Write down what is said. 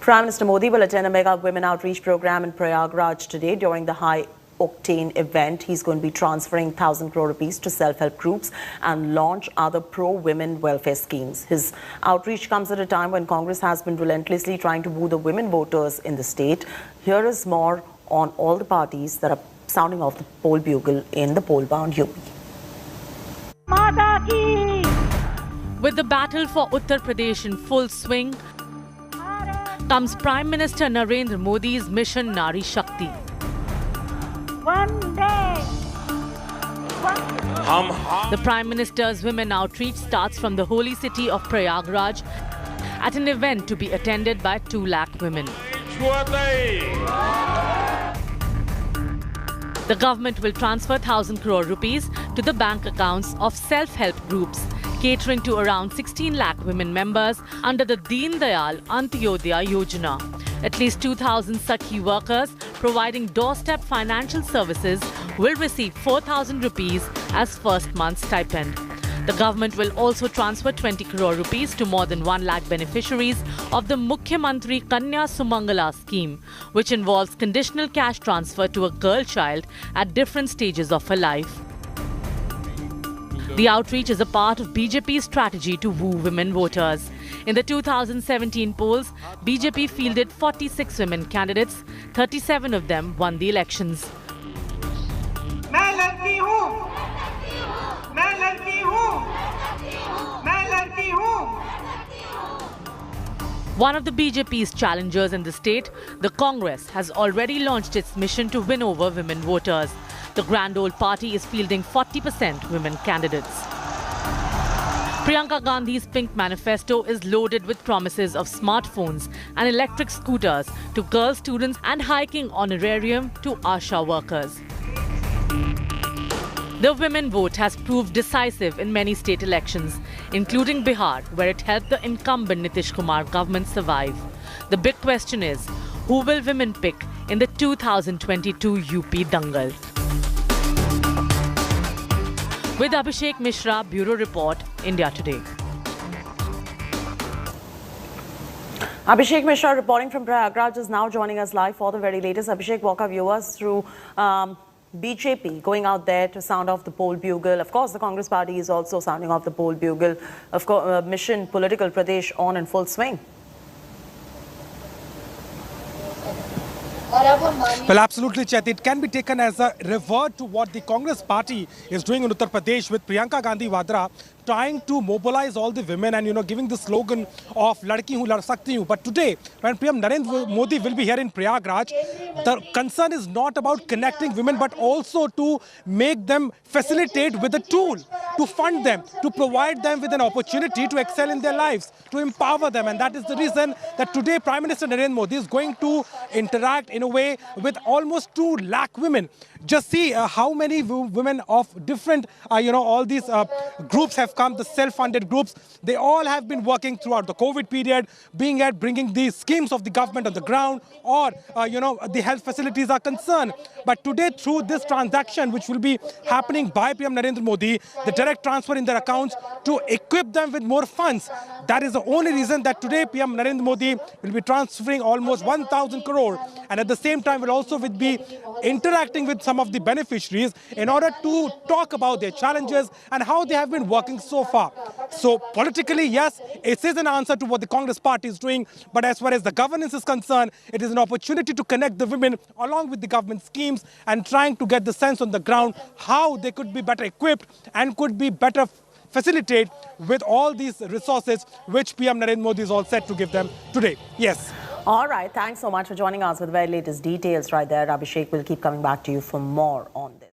Prime Minister Modi will attend a mega women outreach program in Prayagraj today. During the high-octane event, he's going to be transferring 1,000 crore rupees to self-help groups and launch other pro-women welfare schemes. His outreach comes at a time when Congress has been relentlessly trying to woo the women voters in the state. Here is more on all the parties that are sounding off the poll bugle in the poll-bound UP. With the battle for Uttar Pradesh in full swing, comes Prime Minister Narendra Modi's mission Nari Shakti. The Prime Minister's women outreach starts from the holy city of Prayagraj at an event to be attended by 2 lakh women. The government will transfer 1,000 crore rupees to the bank accounts of self-help groups, catering to around 16 lakh women members under the Deen Dayal Antyodaya Yojana. At least 2,000 Sakhi workers providing doorstep financial services will receive 4,000 rupees as first month's stipend. The government will also transfer 20 crore rupees to more than 1 lakh beneficiaries of the Mukhyamantri Kanya Sumangala scheme, which involves conditional cash transfer to a girl child at different stages of her life. The outreach is a part of BJP's strategy to woo women voters. In the 2017 polls, BJP fielded 46 women candidates. 37 of them won the elections. One of the BJP's challengers in the state, the Congress, has already launched its mission to win over women voters. The Grand Old Party is fielding 40% women candidates. Priyanka Gandhi's Pink Manifesto is loaded with promises of smartphones and electric scooters to girl students and hiking honorarium to ASHA workers. The women vote has proved decisive in many state elections, including Bihar, where it helped the incumbent Nitish Kumar government survive. The big question is, who will women pick in the 2022 UP Dangal? With Abhishek Mishra, Bureau Report, India Today. Abhishek Mishra reporting from Prayagraj is now joining us live for the very latest. Abhishek, walk our viewers through BJP going out there to sound off the poll bugle. Of course, the Congress party is also sounding off the poll bugle. Of course, Mission Political Pradesh on in full swing. Well, absolutely, Chet. It can be taken as a revert to what the Congress party is doing in Uttar Pradesh with Priyanka Gandhi Vadra trying to mobilize all the women and, giving the slogan of Ladki Hu, Lad Sakti Hu. But today, when PM Narendra Modi will be here in Prayagraj, the concern is not about connecting women, but also to make them facilitate with a tool, to fund them, to provide them with an opportunity to excel in their lives, to empower them. And that is the reason that today Prime Minister Narendra Modi is going to interact in a way with almost 2 lakh women. Just see how many women of different, all these groups have come, the self-funded groups. They all have been working throughout the COVID period, bringing these schemes of the government on the ground, or, the health facilities are concerned. But today, through this transaction, which will be happening by PM Narendra Modi, the direct transfer in their accounts to equip them with more funds. That is the only reason that today PM Narendra Modi will be transferring almost 1,000 crore. And at the same time, will also be interacting with some of the beneficiaries in order to talk about their challenges and how they have been working so far. So politically, yes, it is an answer to what the Congress party is doing. But as far as the governance is concerned, it is an opportunity to connect the women along with the government schemes and trying to get the sense on the ground how they could be better equipped and could be better facilitate with all these resources which PM Narendra Modi is all set to give them today. Yes. All right. Thanks so much for joining us with the very latest details right there. Abhishek will keep coming back to you for more on this.